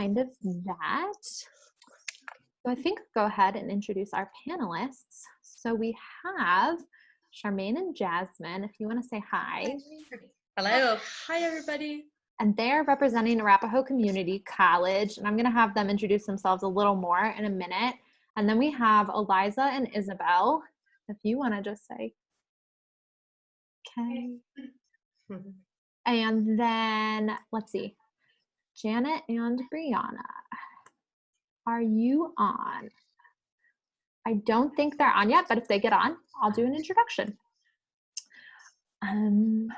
kind of that. So I think I'll go ahead and introduce our panelists. So we have Charmaine and Jasmine, if you want to say hi. Hello. Hi, everybody. And they're representing Rapaho Community College, and I'm going to have them introduce themselves a little more in a minute. And then we have Eliza and Isabel, if you want to just say, okay. And then, let's see, Janet and Brianna, are you on? I don't think they're on yet, but if they get on, I'll do an introduction. So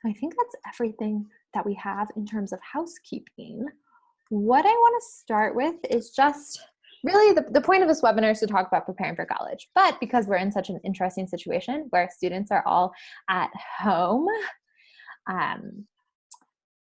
I think that's everything that we have in terms of housekeeping. What I want to start with is just really the point of this webinar is to talk about preparing for college. But because we're in such an interesting situation where students are all at home,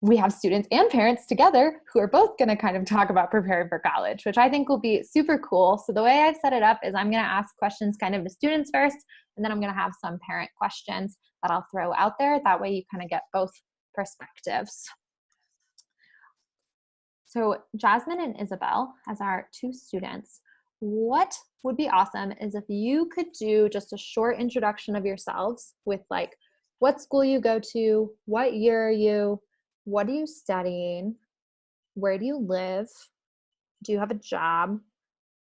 we have students and parents together who are both going to kind of talk about preparing for college, which I think will be super cool. So the way I've set it up is I'm going to ask questions kind of to students first, and then I'm going to have some parent questions that I'll throw out there. That way you kind of get both perspectives. So Jasmine and Isabel, as our two students, what would be awesome is if you could do just a short introduction of yourselves with like what school you go to, what year are you, what are you studying, where do you live, do you have a job,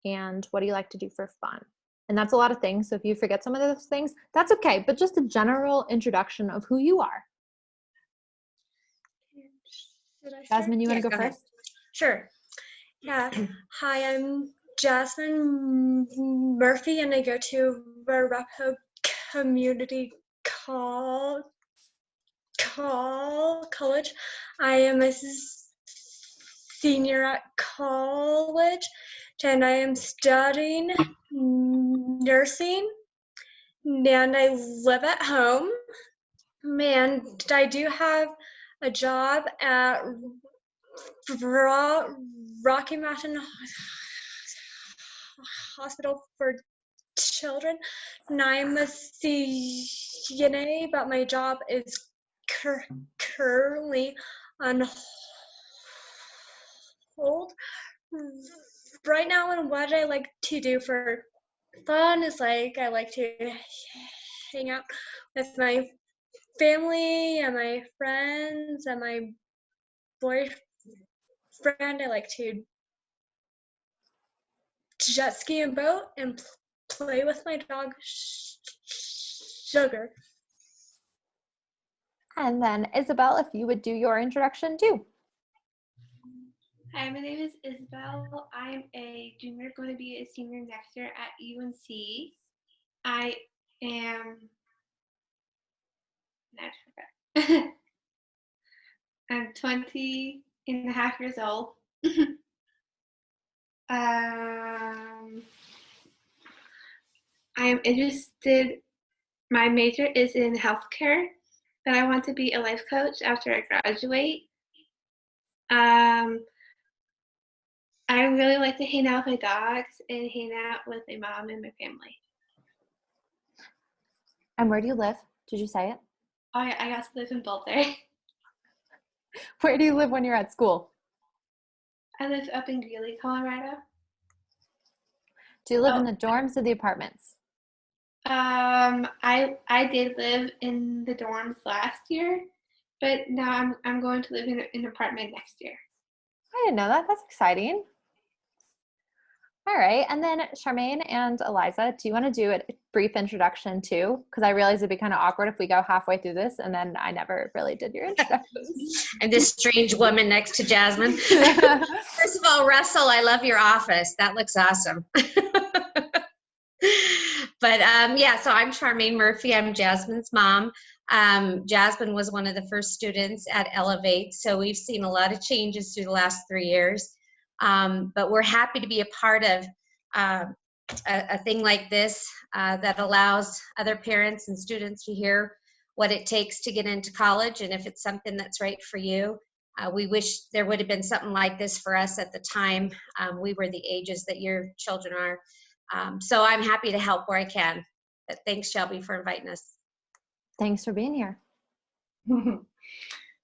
and what do you like to do for fun? And that's a lot of things, so if you forget some of those things, that's okay, but just a general introduction of who you are. Jasmine, you want to go first? Sure. Yeah. Hi, I'm Jasmine Murphy, and I go to Rapaho Community College. I am a senior at college, and I am studying nursing, and I live at home, and I do have a job at Rocky Mountain Hospital for Children, and I'm a CNA, but my job is currently on hold right now. And what I like to do for fun is like I like to hang out with my family and my friends and my boyfriend. I like to jet ski and boat and play with my dog Sugar. And then Isabel, if you would do your introduction too. Hi, my name is Isabel. I'm a junior, going to be a senior next year at UNC. I am, I'm 20 and a half years old. I am interested, my major is in healthcare, but I want to be a life coach after I graduate. I really like to hang out with my dogs and hang out with my mom and my family. And where do you live? Did you say it? Oh, yeah, I got to live in Boulder. Where do you live when you're at school? I live up in Greeley, Colorado. Do you live in the dorms or the apartments? I did live in the dorms last year, but now I'm going to live in an apartment next year. I didn't know that. That's exciting. All right. And then Charmaine and Eliza, do you want to do a brief introduction too? Because I realize it'd be kind of awkward if we go halfway through this and then I never really did your introductions. I'm this strange woman next to Jasmine. First of all, Russell, I love your office. That looks awesome. But yeah, so I'm Charmaine Murphy. I'm Jasmine's mom. Jasmine was one of the first students at Elevate, so we've seen a lot of changes through the last 3 years. But we're happy to be a part of a thing like this that allows other parents and students to hear what it takes to get into college, and if it's something that's right for you. We wish there would have been something like this for us at the time we were the ages that your children are. So I'm happy to help where I can. But thanks, Shelby, for inviting us. Thanks for being here.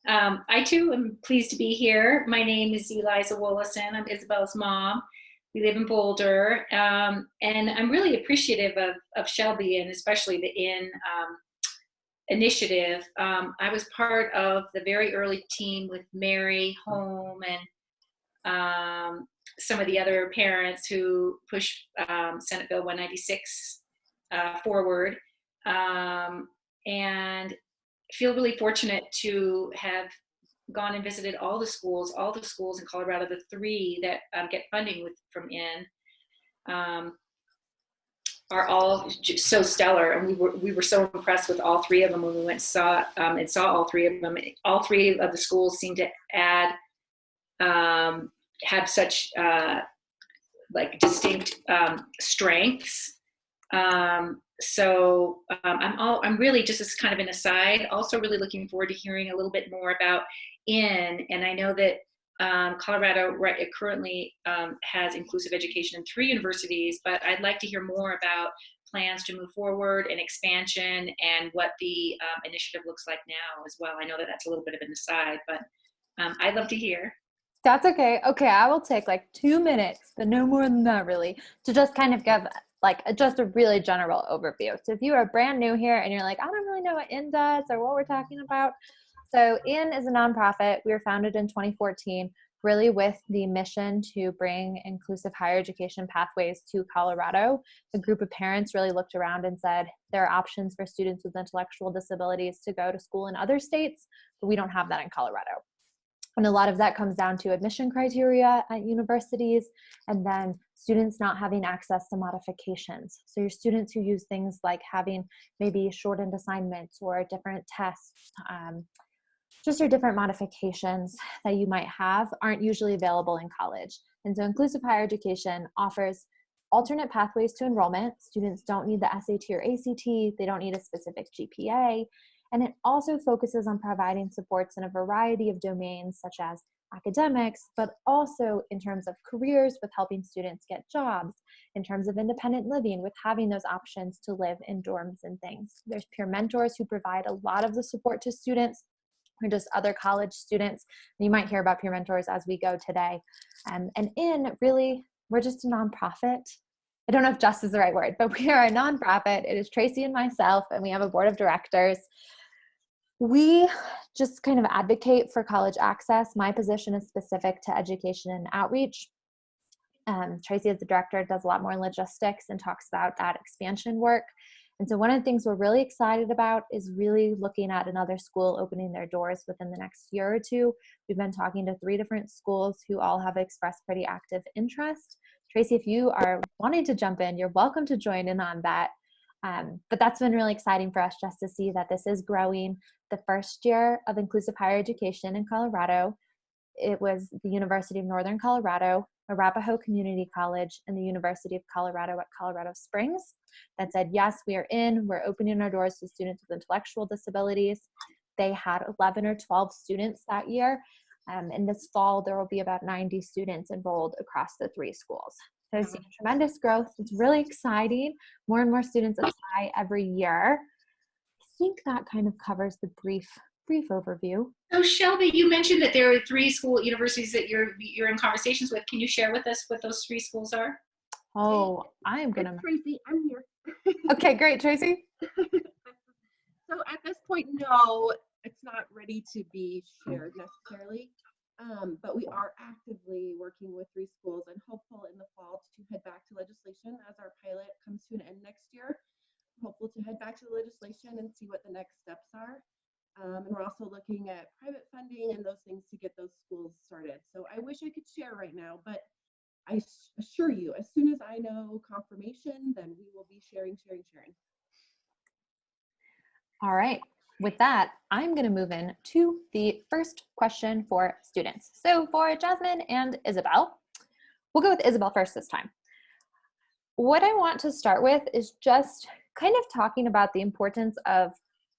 I too am pleased to be here. My name is Eliza Woloson. I'm Isabel's mom. We live in Boulder, and I'm really appreciative of Shelby and especially the IN initiative. I was part of the very early team with Mary Home and some of the other parents who pushed Senate Bill 196 forward, and feel really fortunate to have gone and visited all the schools in Colorado. The 3 that get funding from IN are all just so stellar, and we were so impressed with all 3 of them when we went and saw all 3 of them. All 3 of the schools seem to have such like distinct strengths. So I'm really, just as kind of an aside, also really looking forward to hearing a little bit more about IN. And I know that Colorado currently has inclusive education in 3 universities, but I'd like to hear more about plans to move forward and expansion and what the initiative looks like now as well. I know that that's a little bit of an aside, but I'd love to hear. That's okay. Okay, I will take like 2 minutes, but no more than that really, to just kind of give like just a really general overview. So if you are brand new here and you're like, I don't really know what IN does or what we're talking about. So IN is a nonprofit. We were founded in 2014, really with the mission to bring inclusive higher education pathways to Colorado. A group of parents really looked around and said, there are options for students with intellectual disabilities to go to school in other states, but we don't have that in Colorado. And a lot of that comes down to admission criteria at universities, and then students not having access to modifications. So your students who use things like having maybe shortened assignments or different tests, just your different modifications that you might have aren't usually available in college. And so inclusive higher education offers alternate pathways to enrollment. Students don't need the SAT or ACT. They don't need a specific GPA. And it also focuses on providing supports in a variety of domains, such as academics, but also in terms of careers with helping students get jobs, in terms of independent living with having those options to live in dorms and things. There's peer mentors who provide a lot of the support to students, or just other college students. And you might hear about peer mentors as we go today. And IN, really, we're just a nonprofit. I don't know if just is the right word, but we are a nonprofit. It is Tracy and myself, and we have a board of directors. We just kind of advocate for college access. My position is specific to education and outreach. Tracy, as the director, does a lot more logistics and talks about that expansion work. And so one of the things we're really excited about is really looking at another school opening their doors within the next year or 2. We've been talking to 3 different schools who all have expressed pretty active interest. Tracy, if you are wanting to jump in, you're welcome to join in on that. But that's been really exciting for us just to see that this is growing. The first year of inclusive higher education in Colorado, it was the University of Northern Colorado, Rapaho Community College, and the University of Colorado at Colorado Springs that said, yes, we're opening our doors to students with intellectual disabilities. They had 11 or 12 students that year. In this fall, there will be about 90 students enrolled across the 3 schools. So it's seen tremendous growth. It's really exciting. More and more students apply every year. I think that kind of covers the brief overview. So Shelby, you mentioned that there are 3 universities that you're in conversations with. Can you share with us what those 3 schools are? Oh, I am gonna. Tracy, I'm here. Okay, great, Tracy. So at this point, no, it's not ready to be shared necessarily, but we are actively working with 3 schools and hopeful in the fall to head back to legislation as our pilot comes to an end next year. Hopeful to head back to the legislation and see what the next steps are. And we're also looking at private funding and those things to get those schools started. So I wish I could share right now, but I assure you, as soon as I know confirmation, then we will be sharing. All right. With that, I'm going to move in to the first question for students. So for Jasmine and Isabel, we'll go with Isabel first this time. What I want to start with is just kind of talking about the importance of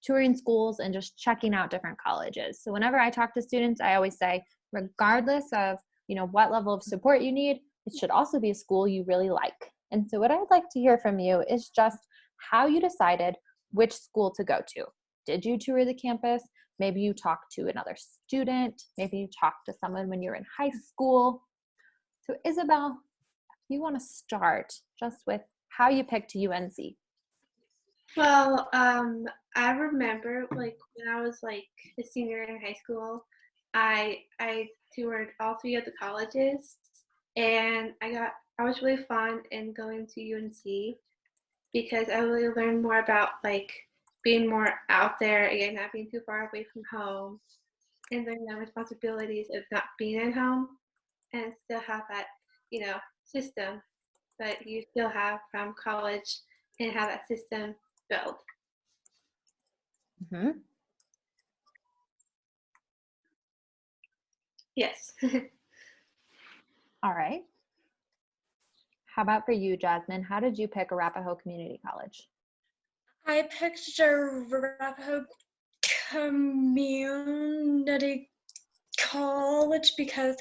touring schools and just checking out different colleges. So whenever I talk to students, I always say, regardless of, what level of support you need, it should also be a school you really like. And so what I'd like to hear from you is just how you decided which school to go to. Did you tour the campus? Maybe you talked to another student. Maybe you talked to someone when you were in high school. So Isabel, you want to start just with how you picked UNC. Well, I remember like when I was like a senior in high school, I toured all three of the colleges, and I was really fond in going to UNC because I really learned more about like being more out there, again, not being too far away from home, and learning the responsibilities of not being at home and still have that, system that you still have from college and have that system built. Mm-hmm. Yes. All right. How about for you, Jasmine? How did you pick Arapahoe Community College? I picked Rapaho Community College because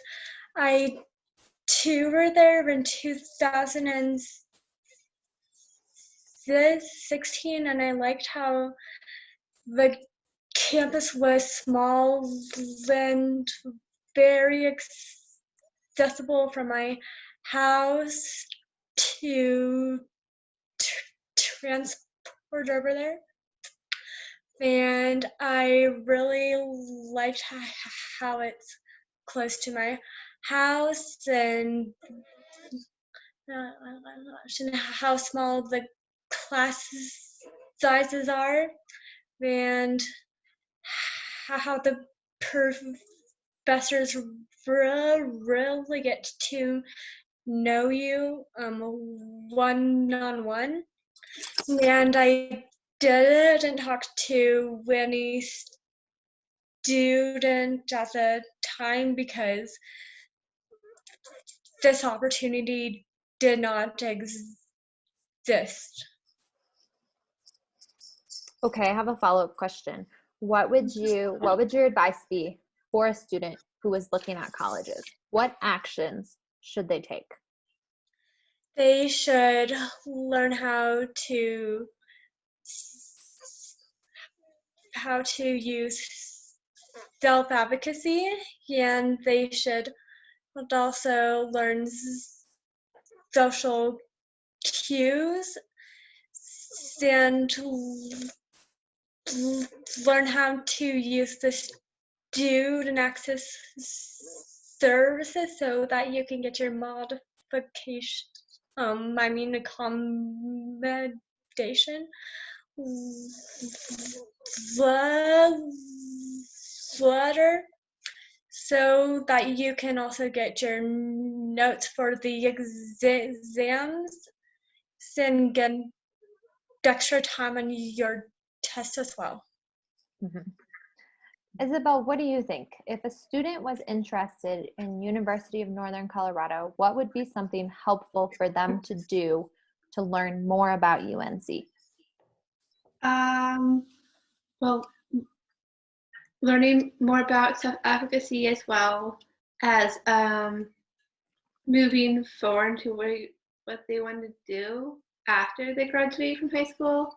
I toured there in 2016, and I liked how the campus was small and very accessible from my house to transport over there. And I really liked how it's close to my house and how small the class sizes are, and how the professors really get to know you one-on-one. And I didn't talk to any student at the time because this opportunity did not exist. Okay, I have a follow-up question. What would your advice be for a student who is looking at colleges? What actions should they take? They should learn how to use self-advocacy, and they should also learn social cues and learn how to use the student access services so that you can get your modification, accommodation letter, so that you can also get your notes for the exams and get extra time on your test as well. Mm-hmm. Isabel, what do you think? If a student was interested in University of Northern Colorado, what would be something helpful for them to do to learn more about UNC? Well, learning more about self-advocacy as well as moving forward to what they want to do after they graduate from high school.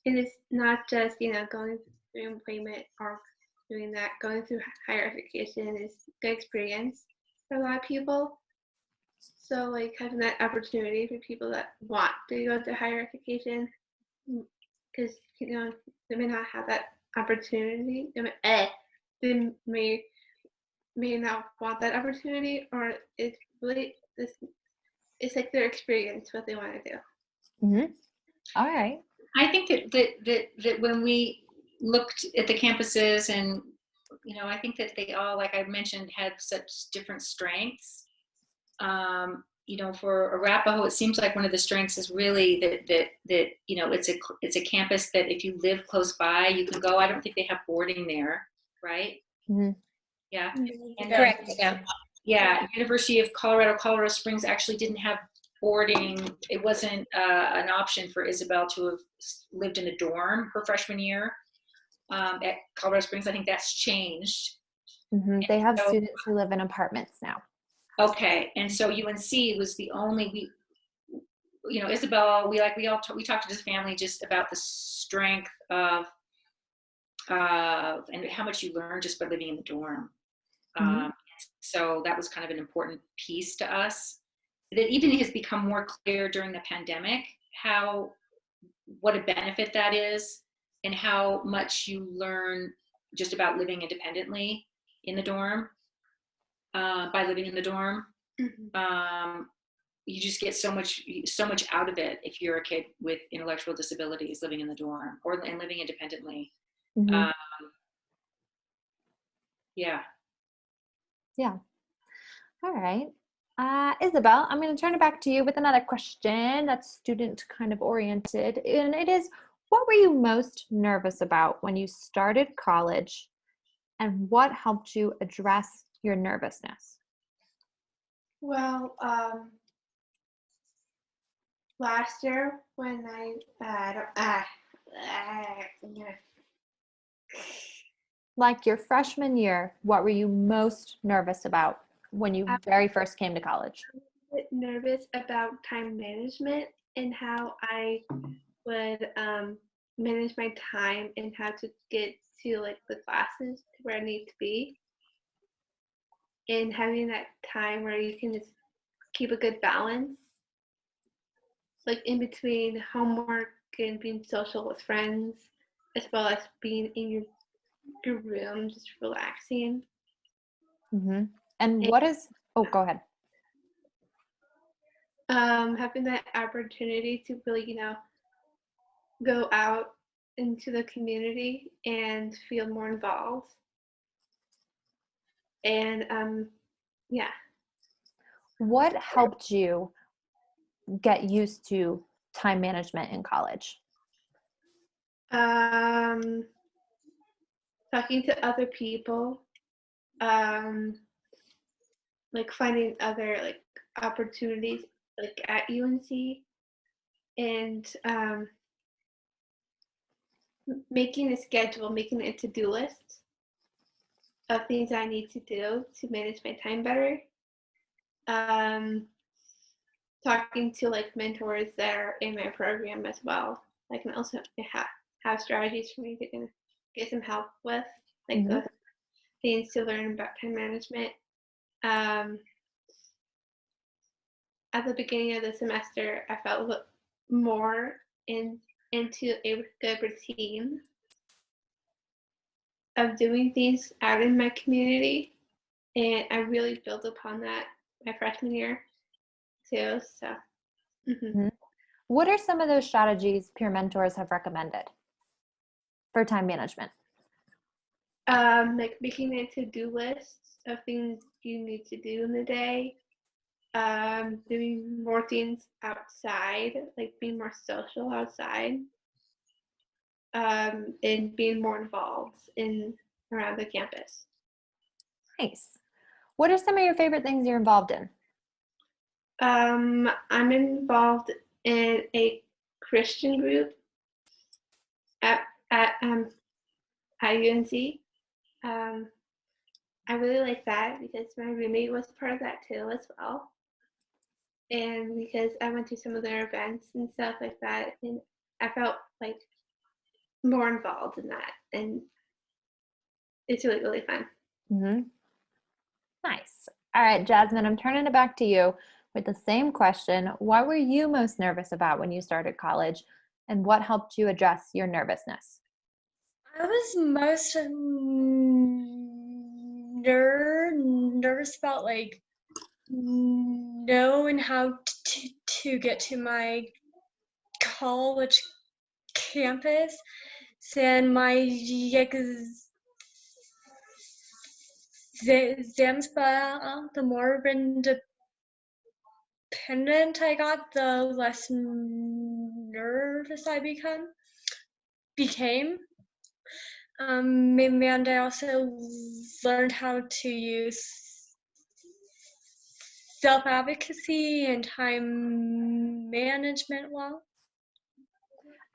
It is not just, going through employment or doing that. Going through higher education is good experience for a lot of people. So like having that opportunity for people that want to go to higher education, because they may not have that opportunity. They may not want that opportunity, or it's really it's like their experience what they want to do. Mm-hmm. All right. I think that when we looked at the campuses, and I think that they all, like I mentioned, had such different strengths. For Arapaho, it seems like one of the strengths is really that it's a campus that if you live close by, you can go. I don't think they have boarding there, right? Mm-hmm. Yeah. And Correct. Yeah. University of Colorado Springs actually didn't have boarding. It wasn't an option for Isabel to have lived in a dorm her freshman year at Colorado Springs. I think that's changed. Mm-hmm. They have students who live in apartments now. Okay, and so UNC was the only, Isabel, we talked to this family just about the strength of and how much you learn just by living in the dorm. So that was kind of an important piece to us. That even has become more clear during the pandemic, what a benefit that is, and how much you learn just about living independently in the dorm, by living in the dorm. You just get so much out of it if you're a kid with intellectual disabilities living in the dorm and living independently. Yeah. All right. Isabel, I'm going to turn it back to you with another question that's student kind of oriented. And it is, what were you most nervous about when you started college, and what helped you address your nervousness? Well, last year when Like your freshman year, what were you most nervous about when you very first came to college? I'm a bit nervous about time management and how I would manage my time and how to get to like the classes where I need to be, and having that time where you can just keep a good balance, like in between homework and being social with friends, as well as being in your room just relaxing. And what is, oh, go ahead. Having that opportunity to really, go out into the community and feel more involved. And yeah. What helped you get used to time management in college? Talking to other people, like finding other like opportunities like at UNC, and making a schedule, making a to-do list of things I need to do to manage my time better. Talking to like mentors that are in my program as well. I can also have strategies for me to get some help with, like the things to learn about time management. At the beginning of the semester, I felt more into a good routine of doing things out in my community, and I really built upon that my freshman year too. So what are some of those strategies peer mentors have recommended for time management? Like making a to-do list of things you need to do in the day, doing more things outside, like being more social outside, and being more involved around the campus. Nice. What are some of your favorite things you're involved in? I'm involved in a Christian group at UNC. I really like that because my roommate was part of that too as well, and because I went to some of their events and stuff like that, and I felt like more involved in that, and it's really, really fun. Nice. All right, Jasmine, I'm turning it back to you with the same question. What were you most nervous about when you started college, and what helped you address your nervousness? I was most nervous about like knowing how to get to my college campus, and my exams, but the more independent I got, the less nervous I became. And I also learned how to use self-advocacy and time management well.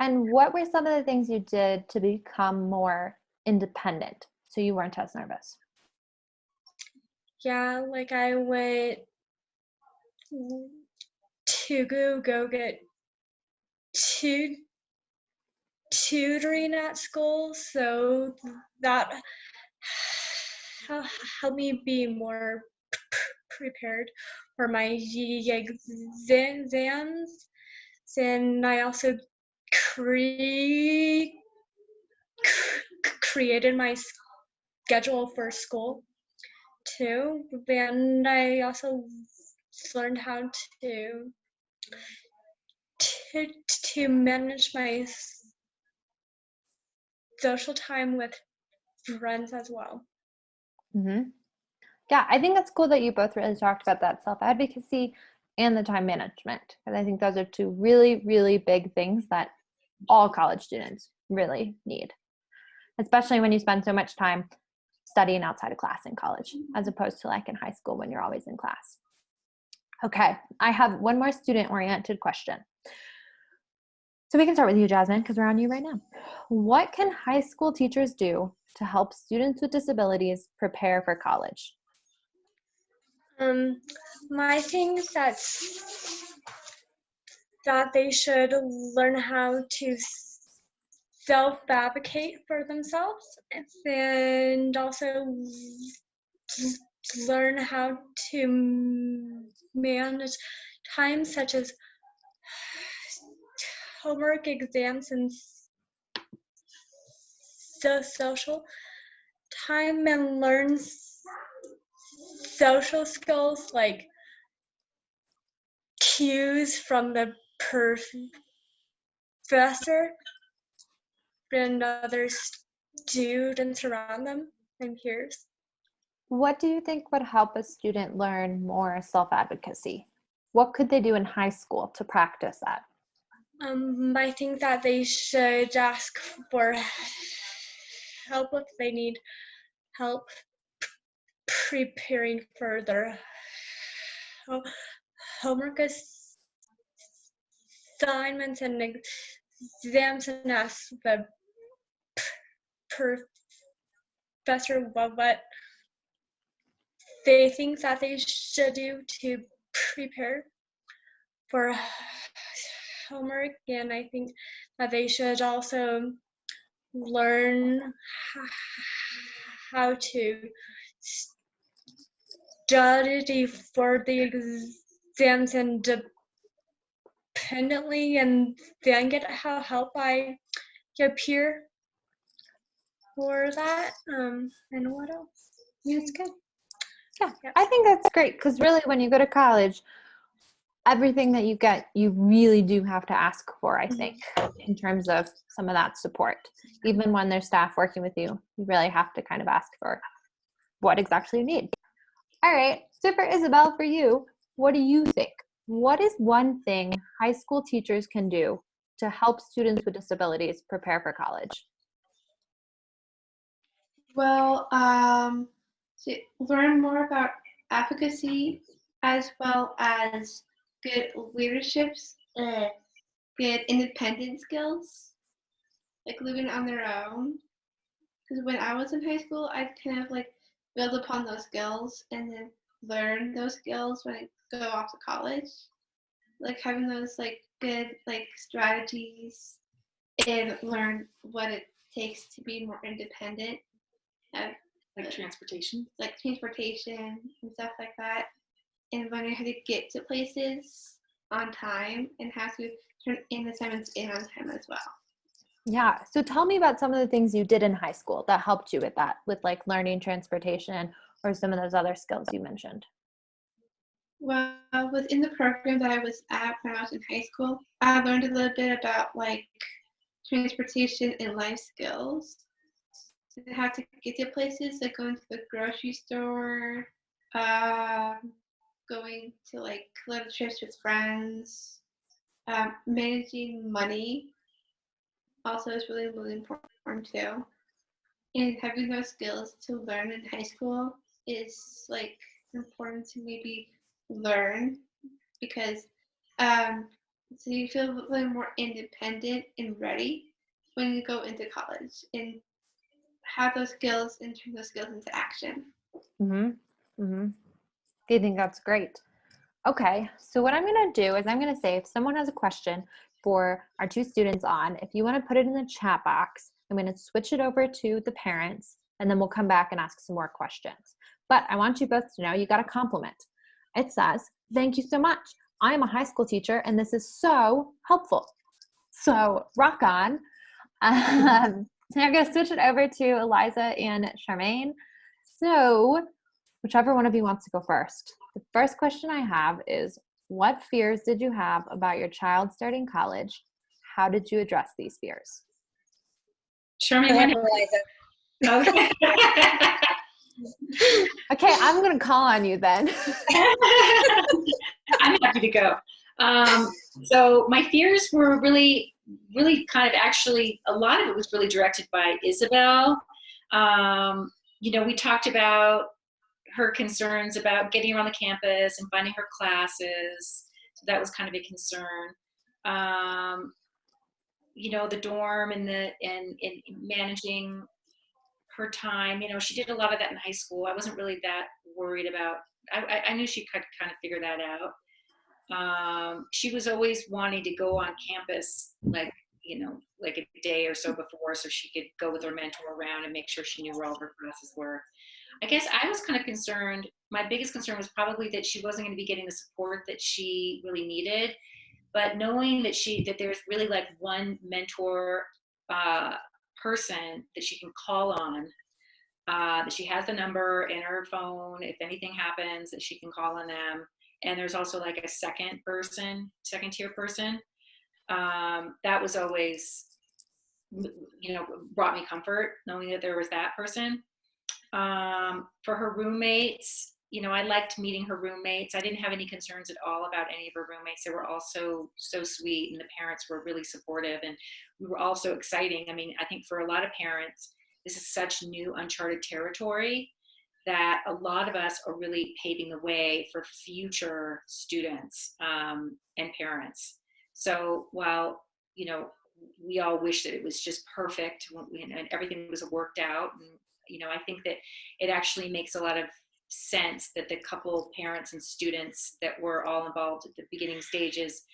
And what were some of the things you did to become more independent so you weren't as nervous? Yeah, like I went to go get tutoring at school, so that helped me be more prepared for my exams. And I also created my schedule for school too, and I also learned how to manage my social time with friends as well. Mm-hmm. Yeah, I think it's cool that you both really talked about that self-advocacy and the time management, because I think those are two really, really big things that all college students really need, especially when you spend so much time studying outside of class in college, as opposed to like in high school when you're always in class. Okay, I have one more student-oriented question. So we can start with you, Jasmine, because we're on you right now. What can high school teachers do to help students with disabilities prepare for college? My thing is that they should learn how to self-advocate for themselves, and also learn how to manage time, such as homework, exams, and social time, and learn social skills like cues from the professor and other students around them and peers. What do you think would help a student learn more self-advocacy? What could they do in high school to practice that? I think that they should ask for help if they need help preparing for their homework assignments and exams, and ask the professor what they think that they should do to prepare for homework. And I think that they should also learn how to study for the exams independently, and then get help by your peer for that. And what else? That's good. Yeah, I think that's great, because really when you go to college, everything that you get, you really do have to ask for, I think, in terms of some of that support. Even when there's staff working with you, you really have to kind of ask for what exactly you need. All right, so for Isabel, for you, what do you think? What is one thing high school teachers can do to help students with disabilities prepare for college? Well, to learn more about advocacy, as well as good leaderships, good independent skills, like living on their own. Because when I was in high school, I'd kind of like build upon those skills and then learn those skills when I go off to college. Like having those like good like strategies and learn what it takes to be more independent. Like transportation. Like transportation and stuff like that. And learning how to get to places on time and how to turn in assignments in on time as well. Yeah, so tell me about some of the things you did in high school that helped you with that, with like learning transportation or some of those other skills you mentioned. Well, within the program that I was at when I was in high school, I learned a little bit about like transportation and life skills. How to get to places, like going to the grocery store, going to like little trips with friends, managing money also is really, really important too. And having those skills to learn in high school is like important to maybe learn, because so you feel a little more independent and ready when you go into college and have those skills and turn those skills into action. I think that's great. Okay, so what I'm going to do is I'm going to say if someone has a question, for our 2 students on. If you want to put it in the chat box, I'm going to switch it over to the parents, and then we'll come back and ask some more questions. But I want you both to know you got a compliment. It says, "Thank you so much. I am a high school teacher, and this is so helpful." So rock on. So I'm going to switch it over to Eliza and Charmaine. So whichever one of you wants to go first. The first question I have is, what fears did you have about your child starting college? How did you address these fears? Charmaine, Go ahead, when- Eliza. okay. Okay, I'm going to call on you then. I'm happy to go. So my fears were really kind of actually, a lot of it was really directed by Isabel. You know, we talked about her concerns about getting around the campus and finding her classes. So that was kind of a concern. You know, the dorm and managing her time. You know, she did a lot of that in high school. I wasn't really that worried about, I knew she could kind of figure that out. She was always wanting to go on campus, like, you know, like a day or so before, so she could go with her mentor around and make sure she knew where all her classes were. I guess I was kind of concerned. My biggest concern was probably that she wasn't going to be getting the support that she really needed. But knowing that there's really like one mentor person that she can call on, that she has the number in her phone if anything happens, that she can call on them. And there's also like a second tier person. That was always, you know, brought me comfort knowing that there was that person. For her roommates, you know, I liked meeting her roommates. I didn't have any concerns at all about any of her roommates. They were all so sweet, and the parents were really supportive, and we were all so exciting. I mean, I think for a lot of parents, this is such new, uncharted territory that a lot of us are really paving the way for future students and parents. So while, you know, we all wish that it was just perfect and everything was worked out, and, you know, I think that it actually makes a lot of sense that the couple parents and students that were all involved at the beginning stages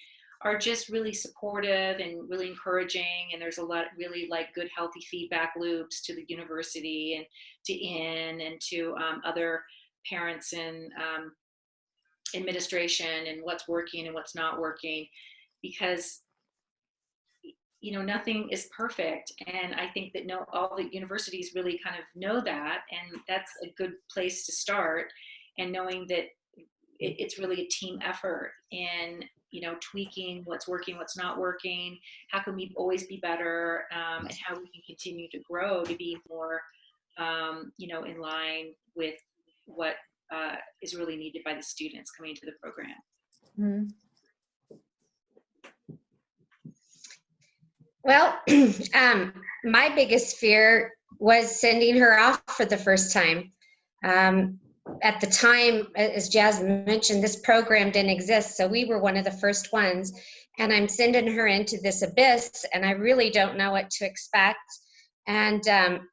are just really supportive and really encouraging, and there's a lot really like good healthy feedback loops to the university and to and to other parents and administration, and what's working and what's not working, because, you know, nothing is perfect. And I think that all the universities really kind of know that, and that's a good place to start. And knowing that it's really a team effort in, you know, tweaking what's working, what's not working, how can we always be better, and how we can continue to grow to be more, you know, in line with what is really needed by the students coming into the program. Mm-hmm. Well, my biggest fear was sending her off for the first time. At the time, as Jasmine mentioned, this program didn't exist, so we were one of the first ones. And I'm sending her into this abyss, and I really don't know what to expect, and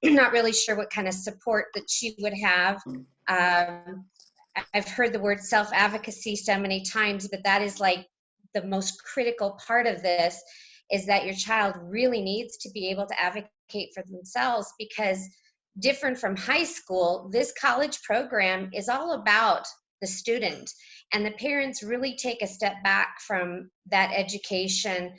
not really sure what kind of support that she would have. I've heard the word self-advocacy so many times, but that is like the most critical part of this, is that your child really needs to be able to advocate for themselves, because different from high school, this college program is all about the student, and the parents really take a step back from that education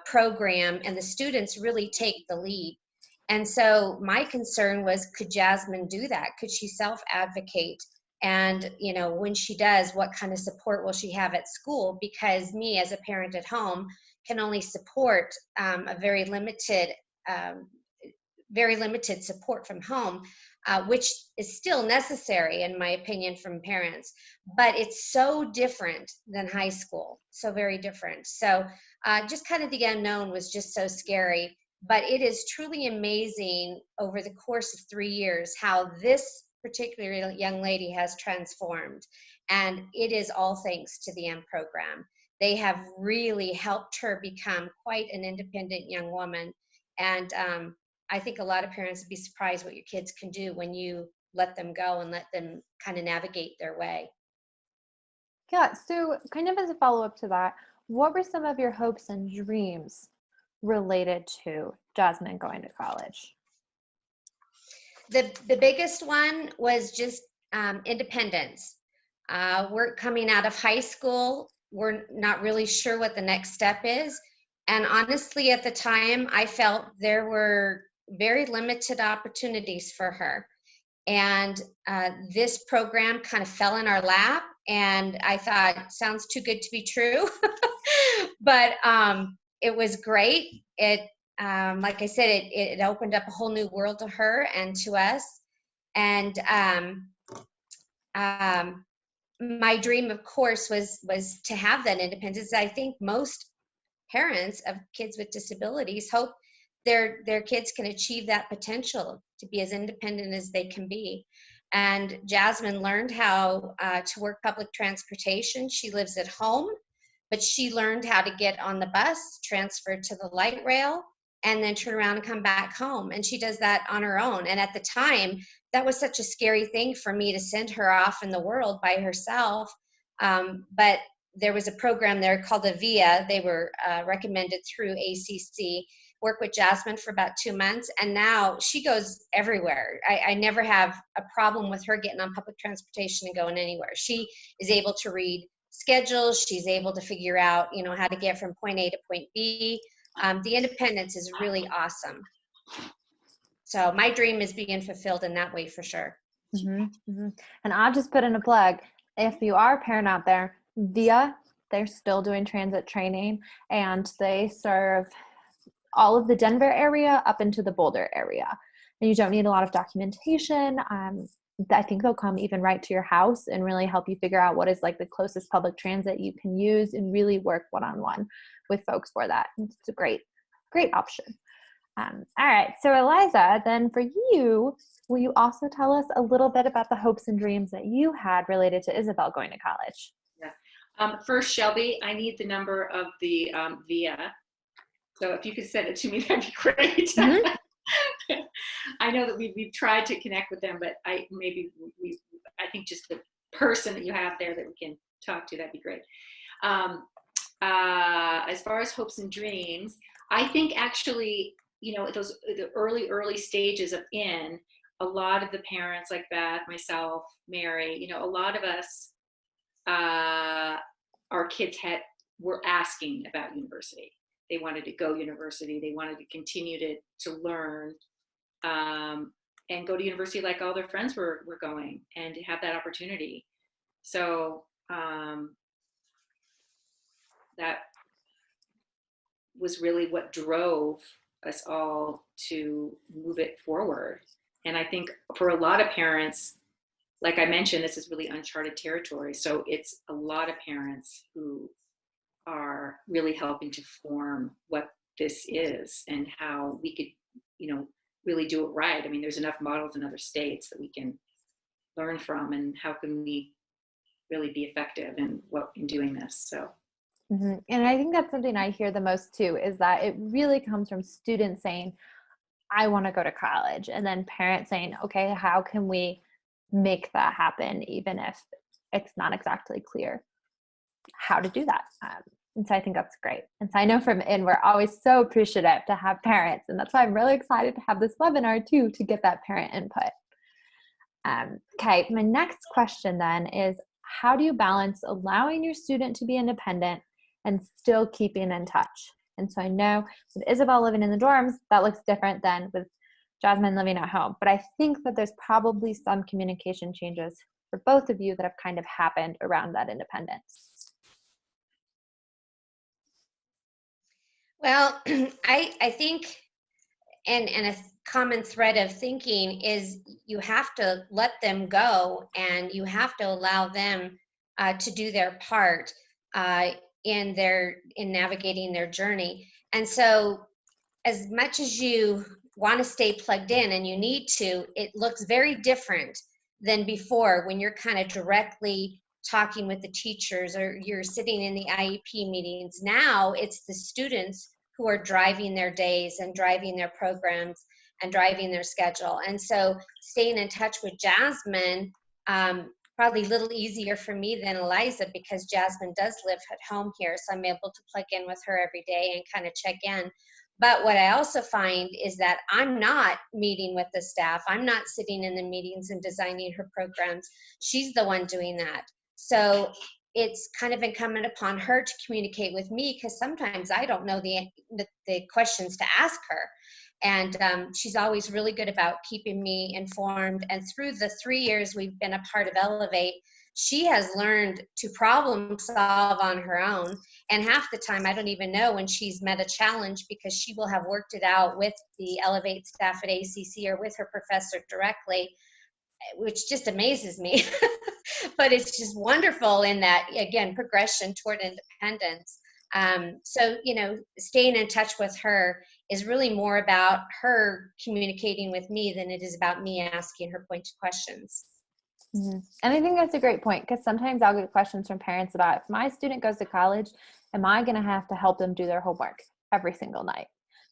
program, and the students really take the lead. And so my concern was, could Jasmine do that? Could she self-advocate? And, you know, when she does, what kind of support will she have at school? Because me as a parent at home can only support a very limited support from home, which is still necessary, in my opinion, from parents. But it's so different than high school, so very different. So just kind of the unknown was just so scary. But it is truly amazing over the course of 3 years how this particular young lady has transformed. And it is all thanks to the M program. They have really helped her become quite an independent young woman. And I think a lot of parents would be surprised what your kids can do when you let them go and let them kind of navigate their way. Yeah, so kind of as a follow-up to that, what were some of your hopes and dreams related to Jasmine going to college? The biggest one was just independence. We're coming out of high school. We're not really sure what the next step is. And honestly, at the time, I felt there were very limited opportunities for her. And this program kind of fell in our lap, and I thought, sounds too good to be true. But it was great. It, like I said, it opened up a whole new world to her and to us. And my dream, of course, was to have that independence. I think most parents of kids with disabilities hope their kids can achieve that potential to be as independent as they can be. And Jasmine learned how to work public transportation. She lives at home, but she learned how to get on the bus, transfer to the light rail, and then turn around and come back home. And she does that on her own. And at the time, that was such a scary thing for me to send her off in the world by herself. But there was a program there called the VIA. They were recommended through ACC. Work with Jasmine for about 2 months, and now she goes everywhere. I never have a problem with her getting on public transportation and going anywhere. She is able to read schedules. She's able to figure out, how to get from point A to point B. The independence is really awesome. So my dream is being fulfilled in that way for sure. Mm-hmm, mm-hmm. And I'll just put in a plug. If you are a parent out there, VIA, they're still doing transit training, and they serve all of the Denver area up into the Boulder area. And you don't need a lot of documentation. I think they'll come even right to your house and really help you figure out what is like the closest public transit you can use and really work one-on-one with folks for that. It's a great option. All right, so Eliza, then for you, will you also tell us a little bit about the hopes and dreams that you had related to Isabel going to college? Yeah. First, Shelby, I need the number of the VIA. So if you could send it to me, that'd be great. Mm-hmm. I know that we've tried to connect with them, but I think just the person that you have there that we can talk to, that'd be great. As far as hopes and dreams, I think actually, the early stages of a lot of the parents like Beth, myself, Mary, a lot of us, our kids were asking about university. They wanted to go university. They wanted to continue to learn and go to university like all their friends were going, and to have that opportunity. So that was really what drove us all to move it forward. And I think for a lot of parents, like I mentioned, this is really uncharted territory. So it's a lot of parents who are really helping to form what this is and how we could, really do it right. I mean, there's enough models in other states that we can learn from, and how can we really be effective in doing this. So. Mm-hmm. And I think that's something I hear the most too, is that it really comes from students saying, I want to go to college, and then parents saying, okay, how can we make that happen, even if it's not exactly clear how to do that. And so I think that's great. And so I know from IN, we're always so appreciative to have parents. And that's why I'm really excited to have this webinar too, to get that parent input. Okay, my next question then is, how do you balance allowing your student to be independent and still keeping in touch? And so I know with Isabel living in the dorms, that looks different than with Jasmine living at home. But I think that there's probably some communication changes for both of you that have kind of happened around that independence. Well, I think, and a common thread of thinking is, you have to let them go, and you have to allow them to do their part in navigating their journey. And so as much as you want to stay plugged in, and you need to, it looks very different than before, when you're kind of directly talking with the teachers, or you're sitting in the IEP meetings. Now it's the students who are driving their days and driving their programs and driving their schedule. And so staying in touch with Jasmine probably a little easier for me than Eliza because Jasmine does live at home here, so I'm able to plug in with her every day and kind of check in. But what I also find is that I'm not meeting with the staff. I'm not sitting in the meetings and designing her programs. She's the one doing that. So it's kind of incumbent upon her to communicate with me because sometimes I don't know the questions to ask her. And she's always really good about keeping me informed. And through the 3 years we've been a part of Elevate, she has learned to problem solve on her own. And half the time I don't even know when she's met a challenge because she will have worked it out with the Elevate staff at ACC or with her professor directly, which just amazes me. But it's just wonderful in that, again, progression toward independence. So, you know, staying in touch with her is really more about her communicating with me than it is about me asking her pointed questions. Mm-hmm. And I think that's a great point because sometimes I'll get questions from parents about if my student goes to college, am I going to have to help them do their homework every single night?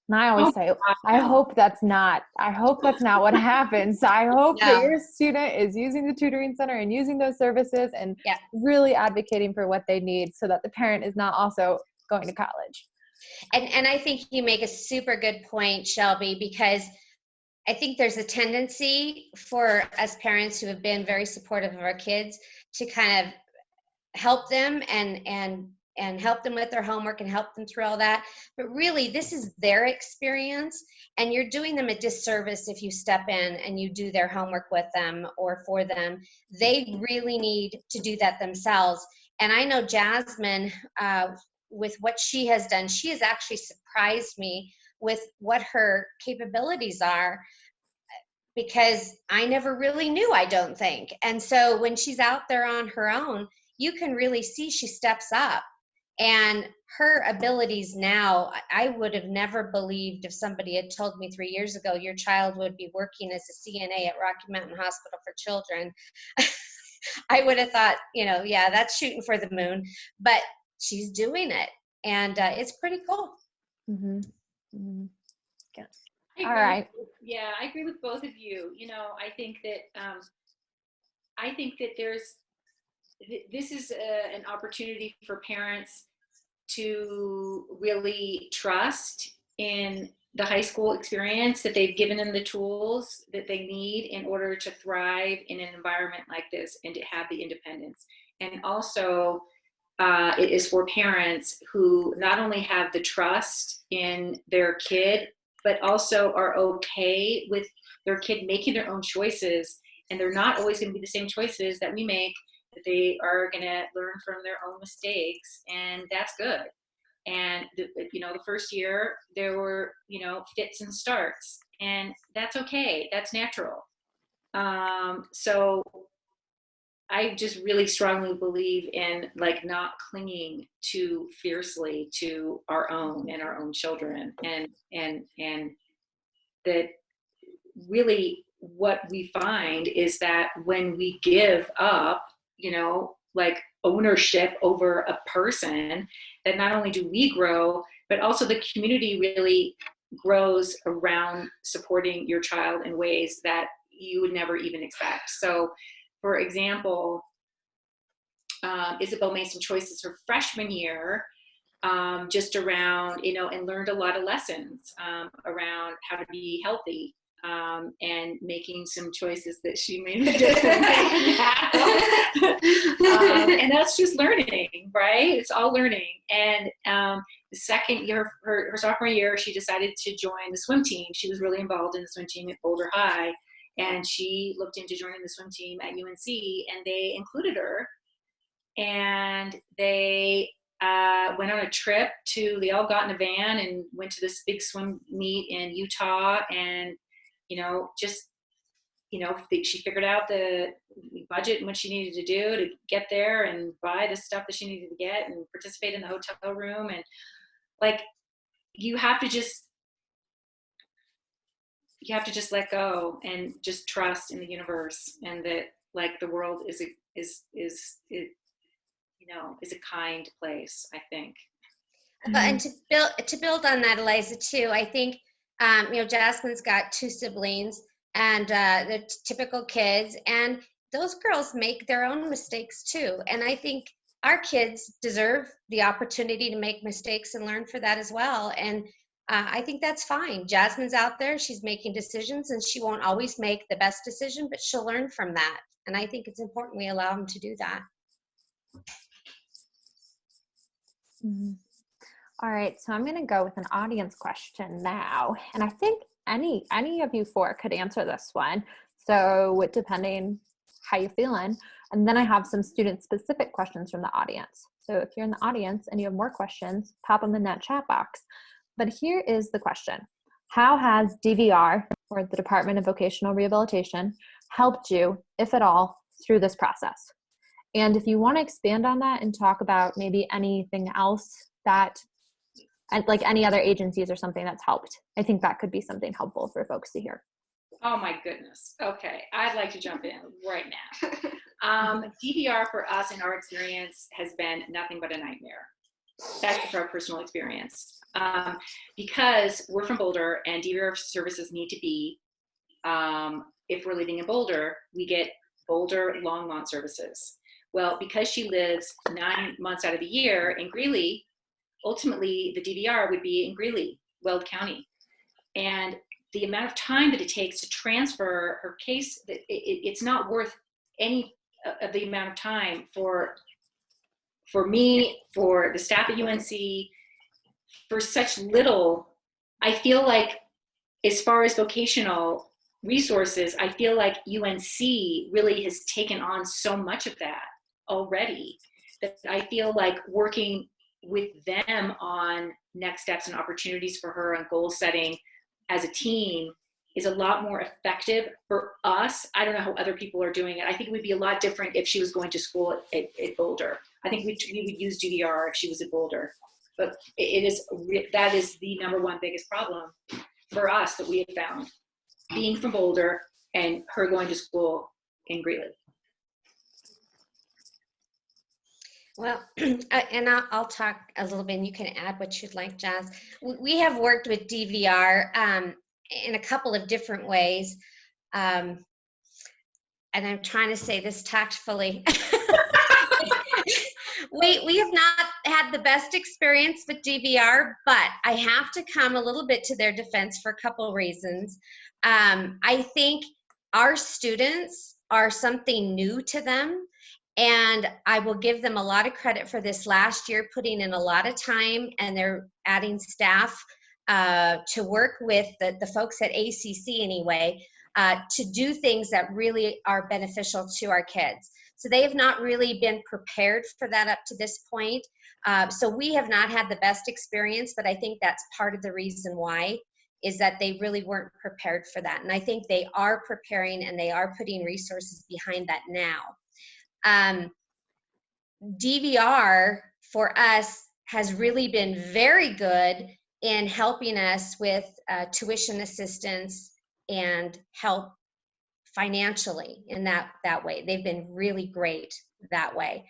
And I always say, I hope that's not what happens. I hope that your student is using the tutoring center and using those services and really advocating for what they need so that the parent is not also going to college. And I think you make a super good point, Shelby, because I think there's a tendency for us parents who have been very supportive of our kids to kind of help them and help them with their homework and help them through all that. But really, this is their experience, and you're doing them a disservice if you step in and you do their homework with them or for them. They really need to do that themselves. And I know Jasmine, with what she has done, she has actually surprised me with what her capabilities are, because I never really knew, I don't think. And so when she's out there on her own, you can really see she steps up. And her abilities now, I would have never believed if somebody had told me 3 years ago, your child would be working as a CNA at Rocky Mountain Hospital for Children. I would have thought, you know, yeah, that's shooting for the moon, but she's doing it. And it's pretty cool. Mm-hmm. Mm-hmm. Yeah. All right. Yeah, I agree with both of you. You know, I think that this is an opportunity for parents to really trust in the high school experience, that they've given them the tools that they need in order to thrive in an environment like this and to have the independence. And also, it is for parents who not only have the trust in their kid, but also are okay with their kid making their own choices. And they're not always going to be the same choices that we make, that they are going to learn from their own mistakes. And that's good. And, the first year there were, fits and starts, and that's okay. That's natural. So I just really strongly believe in not clinging too fiercely to our own and our own children, and that really what we find is that when we give up, ownership over a person, that not only do we grow, but also the community really grows around supporting your child in ways that you would never even expect. So, for example, Isabel made some choices her freshman year, just around, and learned a lot of lessons around how to be healthy, and making some choices that she made and that's just learning, right? It's all learning. And the second year, her sophomore year, she decided to join the swim team. She was really involved in the swim team at Boulder High, and she looked into joining the swim team at UNC, and they included her. And they went on a trip they all got in a van and went to this big swim meet in Utah, and she figured out the budget and what she needed to do to get there and buy the stuff that she needed to get and participate in the hotel room. And you have to just let go and just trust in the universe, and that the world is a kind place, I think. And to build on that, Eliza, too, I think Jasmine's got 2 siblings, and they're typical kids, and those girls make their own mistakes too. And I think our kids deserve the opportunity to make mistakes and learn for that as well. And I think that's fine. Jasmine's out there, she's making decisions, and she won't always make the best decision, but she'll learn from that. And I think it's important we allow them to do that. Mhm. All right, so I'm going to go with an audience question now. And I think any of you four could answer this one. So depending how you're feeling. And then I have some student-specific questions from the audience. So if you're in the audience and you have more questions, pop them in that chat box. But here is the question. How has DVR, or the Department of Vocational Rehabilitation, helped you, if at all, through this process? And if you want to expand on that and talk about maybe anything else that, like any other agencies or something that's helped, I think that could be something helpful for folks to hear. Oh my goodness. Okay, I'd like to jump in right now. DVR for us in our experience has been nothing but a nightmare. That's just our personal experience. Because we're from Boulder and DVR services need to be, if we're living in Boulder, we get Boulder Longmont services. Well, because she lives 9 months out of the year in Greeley, ultimately the DVR would be in Greeley, Weld County. And the amount of time that it takes to transfer her case, it's not worth any of the amount of time for me, for the staff at UNC, for such little. I feel like as far as vocational resources, I feel like UNC really has taken on so much of that already that I feel like working with them on next steps and opportunities for her and goal setting as a team is a lot more effective for us. I don't know how other people are doing it. I think it would be a lot different if she was going to school at Boulder. I think we would use DVR if she was at Boulder. But that is the number one biggest problem for us that we have found, being from Boulder and her going to school in Greeley. Well, and I'll talk a little bit, and you can add what you'd like, Jazz. We have worked with DVR in a couple of different ways, and I'm trying to say this tactfully. We have not had the best experience with DVR, but I have to come a little bit to their defense for a couple of reasons. I think our students are something new to them, and I will give them a lot of credit for this last year, putting in a lot of time, and they're adding staff to work with the folks at ACC anyway, to do things that really are beneficial to our kids. So they have not really been prepared for that up to this point. So we have not had the best experience, but I think that's part of the reason why, is that they really weren't prepared for that. And I think they are preparing, and they are putting resources behind that now. DVR for us has really been very good in helping us with tuition assistance and help financially in that way. They've been really great that way.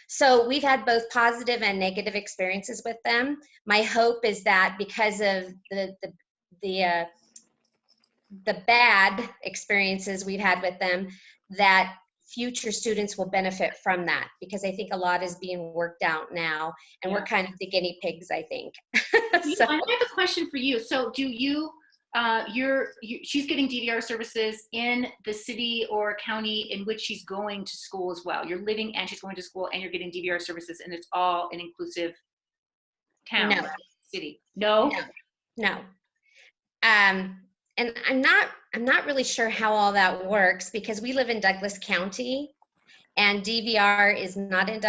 So we've had both positive and negative experiences with them. My hope is that because of the bad experiences we've had with them, that future students will benefit from that, because I think a lot is being worked out now, and we're kind of the guinea pigs, I think. So, I have a question for you. So do you, she's getting DVR services in the city or county in which she's going to school as well. You're living and she's going to school and you're getting DVR services, and it's all an inclusive town, No. right? City? No? No. And I'm not really sure how all that works, because we live in Douglas County, and DVR is not in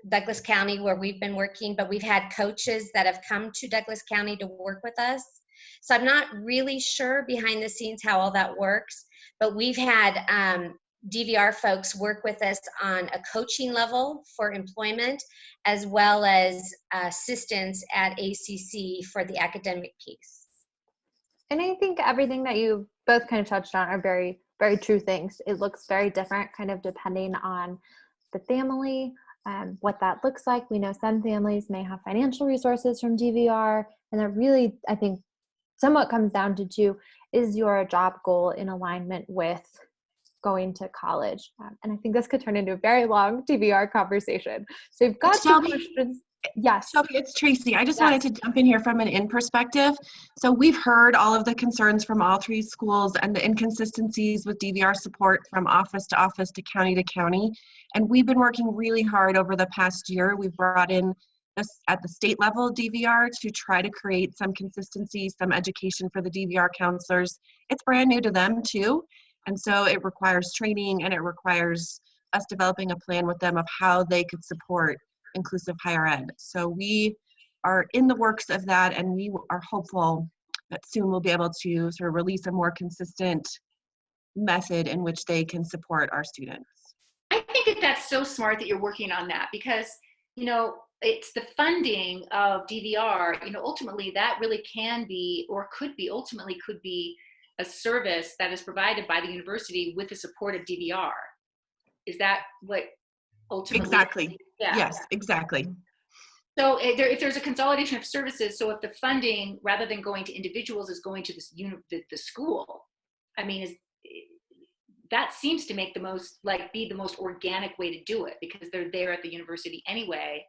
Douglas County where we've been working, but we've had coaches that have come to Douglas County to work with us. So I'm not really sure behind the scenes how all that works, but we've had DVR folks work with us on a coaching level for employment, as well as assistance at ACC for the academic piece. And I think everything that you both kind of touched on are very, very true things. It looks very different kind of depending on the family, what that looks like. We know some families may have financial resources from DVR, and that really, I think, somewhat comes down to is your job goal in alignment with going to college? And I think this could turn into a very long DVR conversation. So you've got Shelby, two questions. Yes. Shelby, it's Tracy. I just Yes. wanted to jump in here from an in perspective. So we've heard all of the concerns from all three schools and the inconsistencies with DVR support from office to office to county. And we've been working really hard over the past year. We've brought in this at the state level DVR to try to create some consistency, some education for the DVR counselors. It's brand new to them too. And so it requires training, and it requires us developing a plan with them of how they could support inclusive higher ed. So we are in the works of that, and we are hopeful that soon we'll be able to sort of release a more consistent method in which they can support our students. I think that that's so smart that you're working on that, because, it's the funding of DVR, ultimately that really can be, or could be a service that is provided by the university with the support of DVR. Is that what ultimately? Exactly. Yeah. Yes, exactly. So if there's a consolidation of services, so if the funding, rather than going to individuals, is going to the school, that seems to make be the most organic way to do it, because they're there at the university anyway.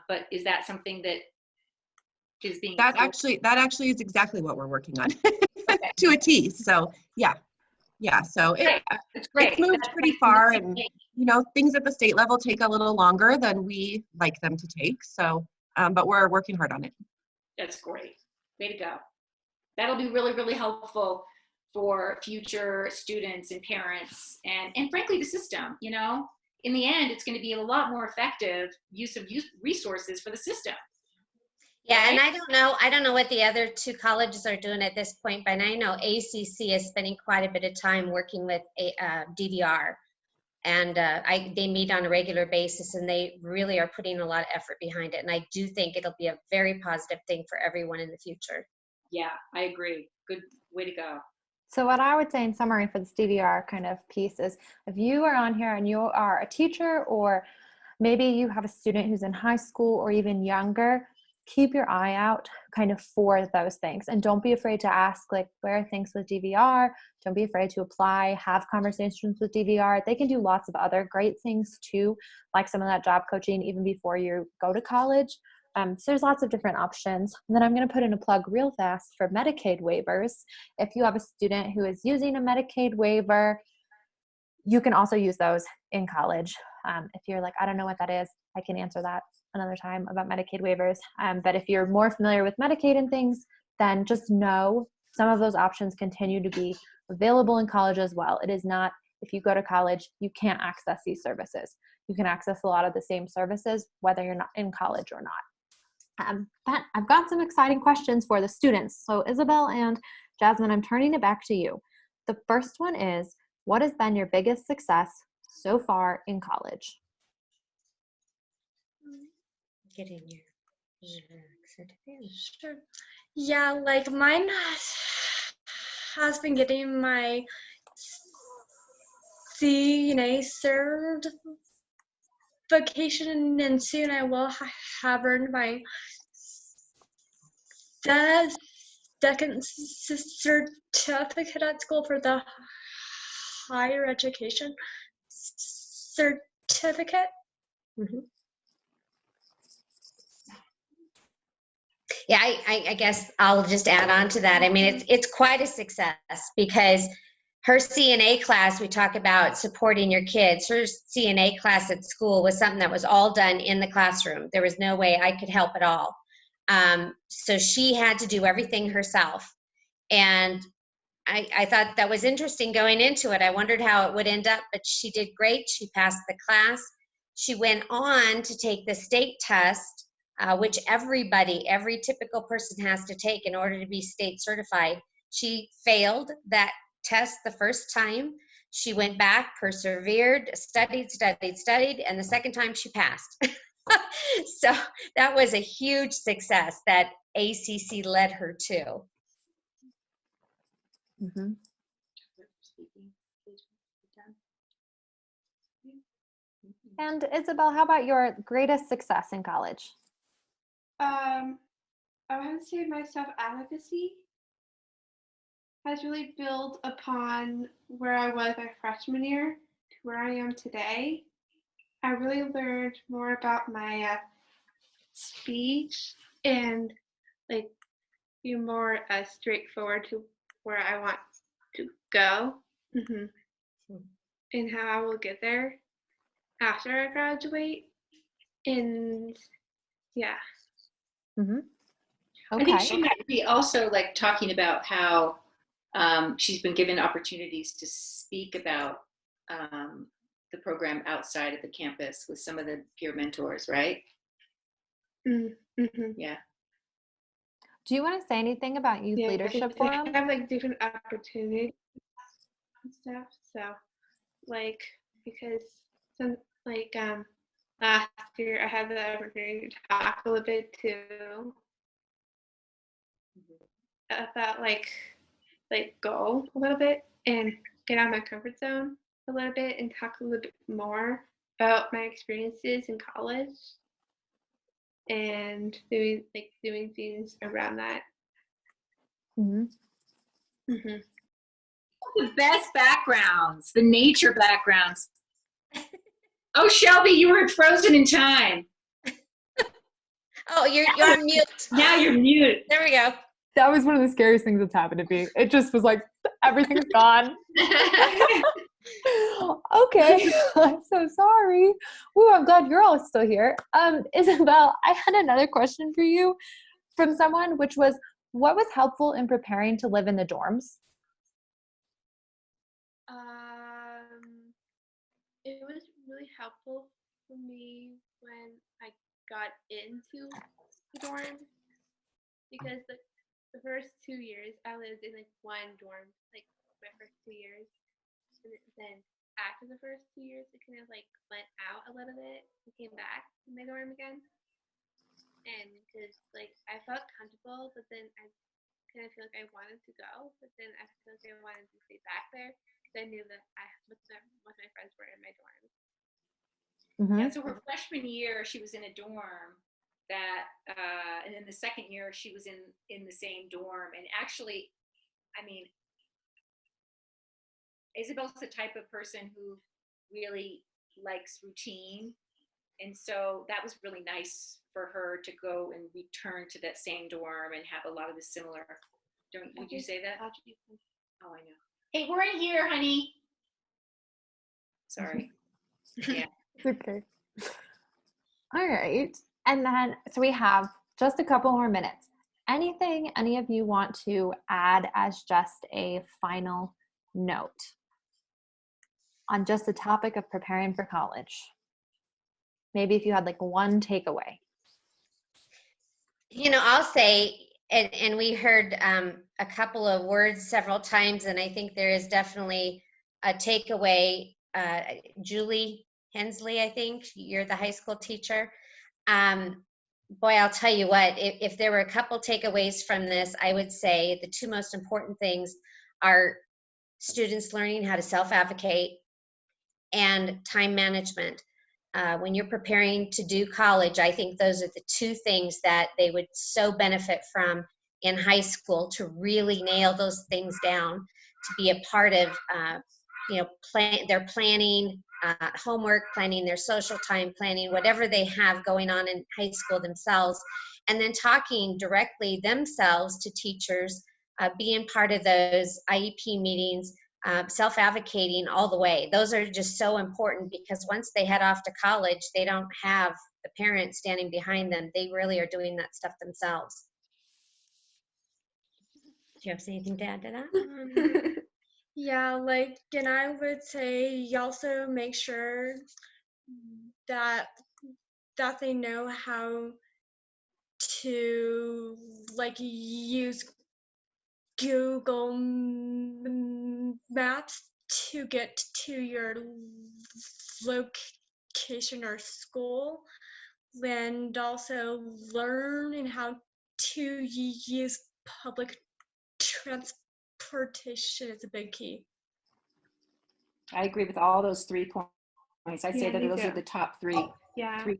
But is that something that is being? That actually is exactly what we're working on to a T. So yeah. So it's moved pretty far, and things at the state level take a little longer than we like them to take. So, but we're working hard on it. That's great. Way to go. That'll be really, really helpful for future students and parents, and frankly the system. In the end, it's going to be a lot more effective use of resources for the system. Yeah, and I don't know what the other two colleges are doing at this point, but I know ACC is spending quite a bit of time working with DVR, and they meet on a regular basis, and they really are putting a lot of effort behind it. And I do think it'll be a very positive thing for everyone in the future. Yeah, I agree. Good way to go. So what I would say in summary for this DVR kind of piece is, if you are on here and you are a teacher, or maybe you have a student who's in high school or even younger, keep your eye out kind of for those things, and don't be afraid to ask, like, where are things with DVR? Don't be afraid to apply, have conversations with DVR. They can do lots of other great things too, like some of that job coaching even before you go to college. So there's lots of different options. And then I'm going to put in a plug real fast for Medicaid waivers. If you have a student who is using a Medicaid waiver, you can also use those in college. If you're like, I don't know what that is, I can answer that another time about Medicaid waivers. But if you're more familiar with Medicaid and things, then just know some of those options continue to be available in college as well. It is not, if you go to college, you can't access these services. You can access a lot of the same services, whether you're not in college or not. But I've got some exciting questions for the students. So Isabel and Jasmine, I'm turning it back to you. The first one is, what has been your biggest success so far in college? Getting your certificate. Sure. Yeah, like mine has been getting my CNA certification, and soon I will have earned my second certificate at school for the higher education certificate. Mm-hmm. Yeah, I guess I'll just add on to that. I mean, it's quite a success, because her CNA class, we talk about supporting your kids. Her CNA class at school was something that was all done in the classroom. There was no way I could help at all. So she had to do everything herself. And I thought that was interesting going into it. I wondered how it would end up, but she did great. She passed the class. She went on to take the state test, which every typical person has to take in order to be state certified. She failed that test the first time. She went back, persevered, studied, and the second time she passed. So that was a huge success that ACC led her to. Mm-hmm. And Isabel, how about your greatest success in college? I would say my self-advocacy. has really built upon where I was my freshman year to where I am today. I really learned more about my speech and like be more straightforward to where I want to go, and how I will get there after I graduate. And yeah. Okay. I think she might be also like talking about how she's been given opportunities to speak about the program outside of the campus with some of the peer mentors, right? Mm-hmm. Yeah. Do you want to say anything about Youth Leadership Forum? They have like different opportunities and stuff. So like, because some like last year I had the opportunity to talk a little bit too about like go a little bit and get out of my comfort zone a little bit and talk a little bit more about my experiences in college and doing things around that. The best backgrounds, the nature backgrounds. Oh, Shelby, you were frozen in time. Oh, you're on mute. Now you're mute. There we go. That was one of the scariest things that's happened to me. It just was like, everything's gone. Okay, I'm so sorry. Ooh, I'm glad you're all still here. Isabel, I had another question for you from someone, which was, what was helpful in preparing to live in the dorms? It was really helpful for me when I got into the dorm, because the first 2 years I lived in like one dorm, like my first 2 years, and then after the first 2 years it kind of like went out a little bit and came back to my dorm again, and because like I felt comfortable, but then I kind of feel like I wanted to go, but then I feel like I wanted to stay back there because I knew that most of my friends were in my dorm. Yeah, so her freshman year she was in a dorm that and then the second year she was in the same dorm. And actually, I mean, Isabel's the type of person who really likes routine, and so that was really nice for her to go and return to that same dorm and have a lot of the similar. Would you say that? Oh, I know. Hey, we're in here, honey. Sorry. Yeah. Okay. All right. And then, so we have just a couple more minutes. Anything any of you want to add as just a final note on just the topic of preparing for college? Maybe if you had like one takeaway. You know, I'll say, and we heard a couple of words several times, and I think there is definitely a takeaway. Julie Hensley, I think you're the high school teacher. Boy, I'll tell you what, if there were a couple takeaways from this, I would say the two most important things are students learning how to self-advocate and time management. When you're preparing to do college, I think those are the two things that they would so benefit from in high school, to really nail those things down, to be a part of, their planning, homework planning, their social time planning, whatever they have going on in high school themselves, and then talking directly themselves to teachers, being part of those IEP meetings, self-advocating all the way. Those are just so important, because once they head off to college, they don't have the parents standing behind them. They really are doing that stuff themselves. Do you have anything to add to that? Yeah, like, and I would say you also make sure that they know how to like use Google Maps to get to your location or school, and also learning how to use public transportation is a big key. I agree with all those 3 points. I'd say that those are the top three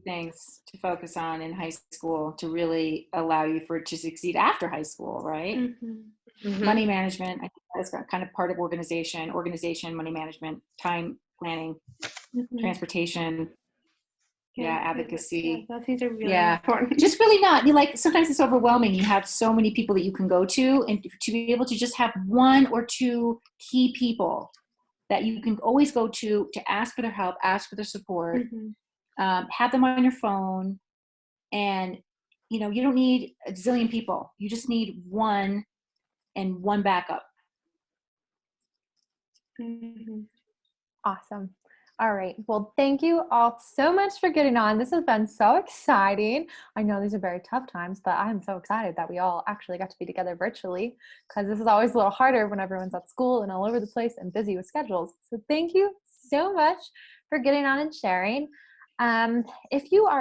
things to focus on in high school to really allow you to succeed after high school, right? Money management, I think as kind of part of organization, money management, time planning, transportation. Advocacy. Those things are really important. Just really not. You like, sometimes it's overwhelming. You have so many people that you can go to, and to be able to just have one or two key people that you can always go to ask for their help, ask for their support, have them on your phone, and you don't need a zillion people. You just need one and one backup. Awesome. All right. Well, thank you all so much for getting on. This has been so exciting. I know these are very tough times, but I'm so excited that we all actually got to be together virtually, because this is always a little harder when everyone's at school and all over the place and busy with schedules. So thank you so much for getting on and sharing. If you are